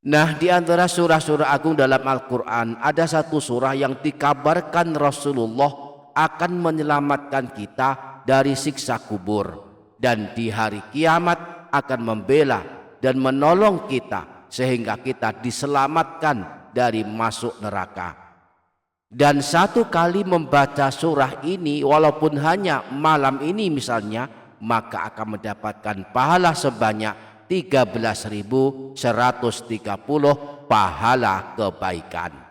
Nah, di antara surah-surah agung dalam Al-Quran ada satu surah yang dikabarkan Rasulullah akan menyelamatkan kita dari siksa kubur, dan di hari kiamat akan membela dan menolong kita sehingga kita diselamatkan dari masuk neraka. Dan satu kali membaca surah ini walaupun hanya malam ini misalnya, maka akan mendapatkan pahala sebanyak 13.130 pahala kebaikan.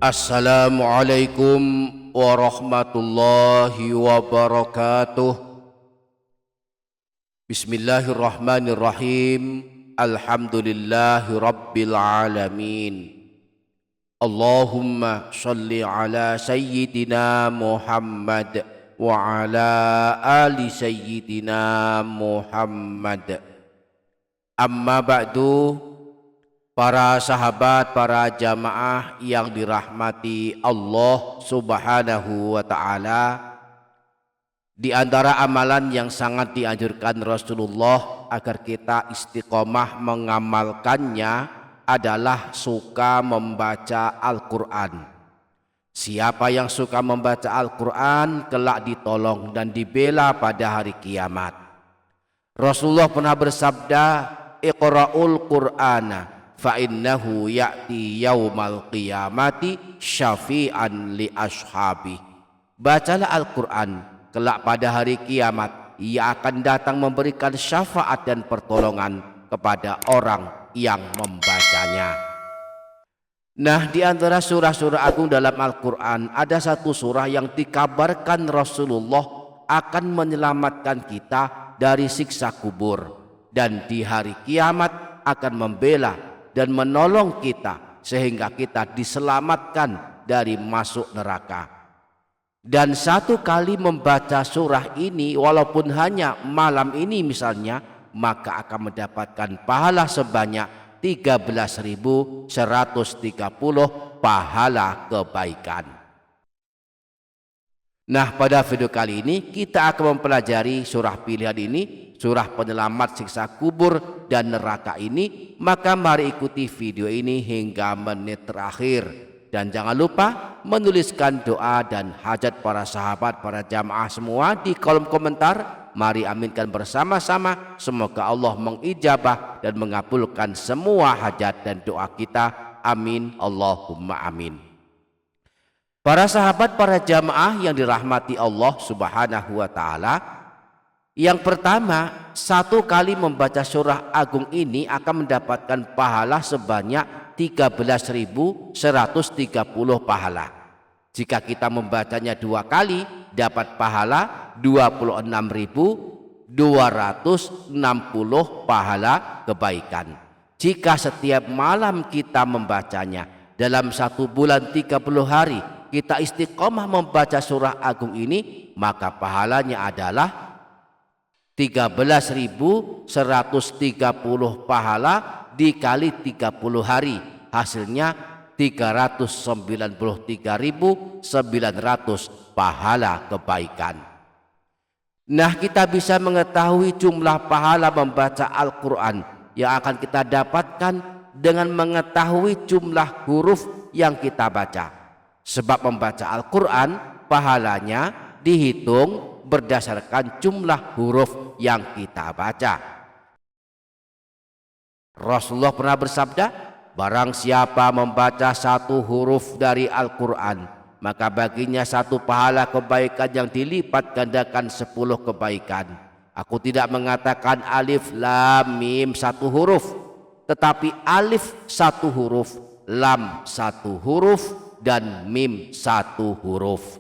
Assalamualaikum warahmatullahi wabarakatuh. Bismillahirrahmanirrahim. Alhamdulillahi rabbil alamin. Allahumma salli ala sayyidina Muhammad wa ala ali sayyidina Muhammad. Amma ba'du. Para sahabat, para jamaah yang dirahmati Allah Subhanahu wa ta'ala, di antara amalan yang sangat dianjurkan Rasulullah agar kita istiqomah mengamalkannya adalah suka membaca Al-Quran. Siapa yang suka membaca Al-Quran kelak ditolong dan dibela pada hari kiamat. Rasulullah pernah bersabda, "Iqra'ul Qur'ana fa innahu ya'ti yaumal qiyamati syafi'an li ashabi." Bacalah Al-Quran, kelak pada hari kiamat ia akan datang memberikan syafaat dan pertolongan kepada orang yang membacanya. Nah, di antara surah-surah agung dalam Al-Quran ada satu surah yang dikabarkan Rasulullah akan menyelamatkan kita dari siksa kubur, dan di hari kiamat akan membela dan menolong kita sehingga kita diselamatkan dari masuk neraka. Dan satu kali membaca surah ini walaupun hanya malam ini misalnya, maka akan mendapatkan pahala sebanyak 13.130 pahala kebaikan. Nah, pada video kali ini kita akan mempelajari surah pilihan ini, surah penyelamat siksa kubur dan neraka ini. Maka mari ikuti video ini hingga menit terakhir, dan jangan lupa menuliskan doa dan hajat para sahabat, para jamaah semua di kolom komentar. Mari aminkan bersama-sama, semoga Allah mengijabah dan mengabulkan semua hajat dan doa kita. Amin, Allahumma amin. Para sahabat, para jamaah yang dirahmati Allah Subhanahu wa ta'ala, yang pertama, satu kali membaca surah agung ini akan mendapatkan pahala sebanyak 13.130 pahala. Jika kita membacanya dua kali, dapat pahala 26.260 pahala kebaikan. Jika setiap malam kita membacanya dalam satu bulan 30 hari, kita istiqomah membaca surah agung ini, maka pahalanya adalah 13.130 pahala dikali 30 hari, hasilnya 393.900 pahala kebaikan. Nah, kita bisa mengetahui jumlah pahala membaca Al-Quran yang akan kita dapatkan dengan mengetahui jumlah huruf yang kita baca. Sebab membaca Al-Quran pahalanya dihitung berdasarkan jumlah huruf yang kita baca. Rasulullah pernah bersabda, barang siapa membaca satu huruf dari Al-Quran, maka baginya satu pahala kebaikan yang dilipat gandakan 10 kebaikan. Aku tidak mengatakan alif lam mim satu huruf, tetapi alif satu huruf, lam satu huruf, dan mim satu huruf.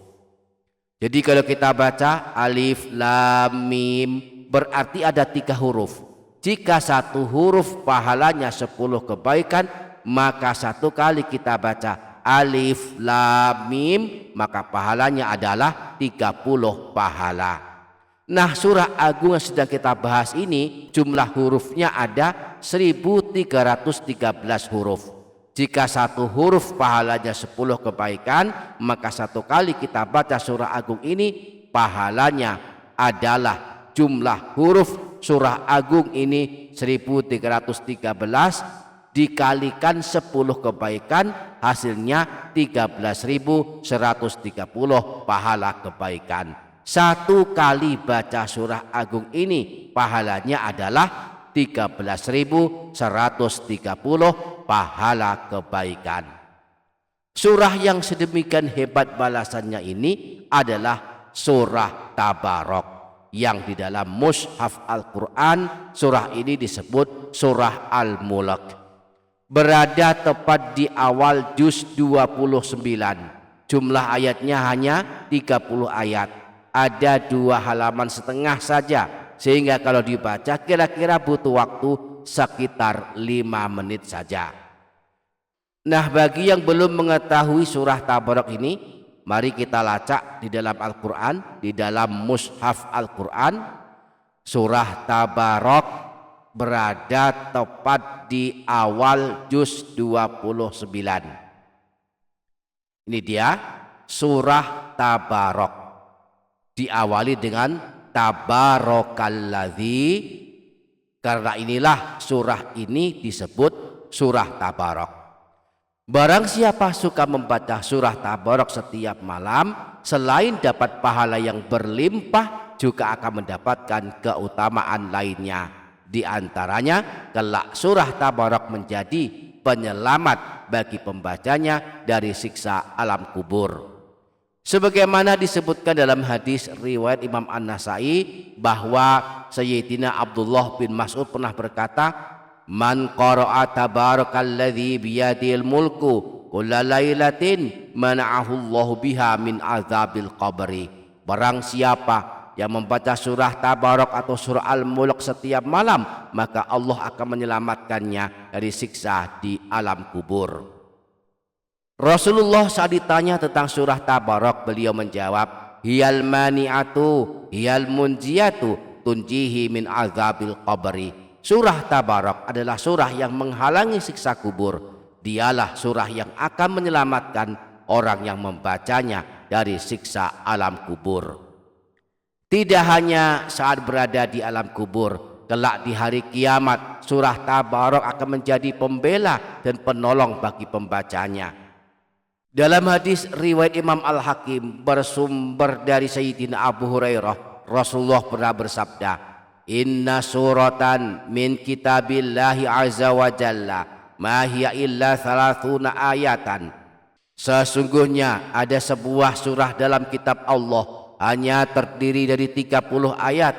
Jadi kalau kita baca alif lam mim berarti ada 3 huruf. Jika satu huruf pahalanya 10 kebaikan, maka satu kali kita baca alif lam mim, maka pahalanya adalah 30 pahala. Nah, surah agung yang sedang kita bahas ini jumlah hurufnya ada 1313 huruf. Jika satu huruf pahalanya 10 kebaikan, maka satu kali kita baca surah agung ini pahalanya adalah jumlah huruf surah agung ini 1313 dikalikan 10 kebaikan, hasilnya 13.130 pahala kebaikan. Satu kali baca surah agung ini pahalanya adalah 13.130 pahala kebaikan. Surah yang sedemikian hebat balasannya ini adalah surah Tabarok, yang di dalam mushaf Al-Quran surah ini disebut surah Al-Mulk. Berada tepat di awal juz 29. Jumlah ayatnya hanya 30 ayat. Ada 2 halaman setengah saja, sehingga kalau dibaca kira-kira butuh waktu sekitar 5 menit saja. Nah, bagi yang belum mengetahui surah Tabarok ini, mari kita lacak di dalam Al-Quran, di dalam mushaf Al-Quran. Surah Tabarok berada tepat di awal juz 29. Ini dia surah Tabarok. Diawali dengan Tabarakalladzi, karena inilah surah ini disebut surah Tabarok. Barang siapa suka membaca surah Tabarok setiap malam, selain dapat pahala yang berlimpah, juga akan mendapatkan keutamaan lainnya. Di antaranya, kelak surah Tabarok menjadi penyelamat bagi pembacanya dari siksa alam kubur. Sebagaimana disebutkan dalam hadis riwayat Imam An-Nasai bahwa Sayyidina Abdullah bin Mas'ud pernah berkata, "Man qara'a tabarakalladzi biyadil mulku kulla lailatin mana'ahu Allahu biha min azabil qabri." Barang siapa yang membaca surah Tabarok atau surah Al-Mulk setiap malam, maka Allah akan menyelamatkannya dari siksa di alam kubur. Rasulullah saat ditanya tentang surah Tabarok, beliau menjawab, "Hiyal mani'atu hiyal munjiyatu tunjihi min azabil qabri." Surah Tabarok adalah surah yang menghalangi siksa kubur. Dialah surah yang akan menyelamatkan orang yang membacanya dari siksa alam kubur. Tidak hanya saat berada di alam kubur, kelak di hari kiamat surah Tabarok akan menjadi pembela dan penolong bagi pembacanya. Dalam hadis riwayat Imam Al-Hakim bersumber dari Sayyidina Abu Hurairah, Rasulullah pernah bersabda, "Inna suratan min kitabillahi azza wa jalla ma hiya illa 30 ayatan." Sesungguhnya ada sebuah surah dalam kitab Allah hanya terdiri dari 30 ayat.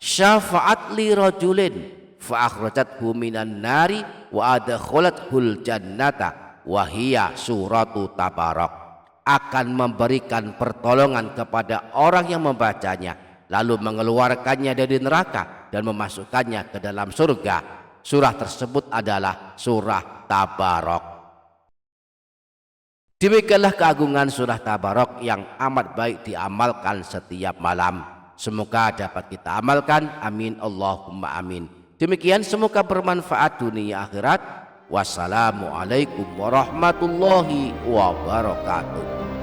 Syafa'at li rajulin fa akhrajathu minan nari wa adkhalathul jannata wahia suratu Tabarok, akan memberikan pertolongan kepada orang yang membacanya lalu mengeluarkannya dari neraka dan memasukkannya ke dalam surga. Surah tersebut adalah surah Tabarok. Demikianlah keagungan surah Tabarok yang amat baik diamalkan setiap malam. Semoga dapat kita amalkan, amin Allahumma amin. Demikian, semoga bermanfaat dunia akhirat. Wassalamualaikum warahmatullahi wabarakatuh.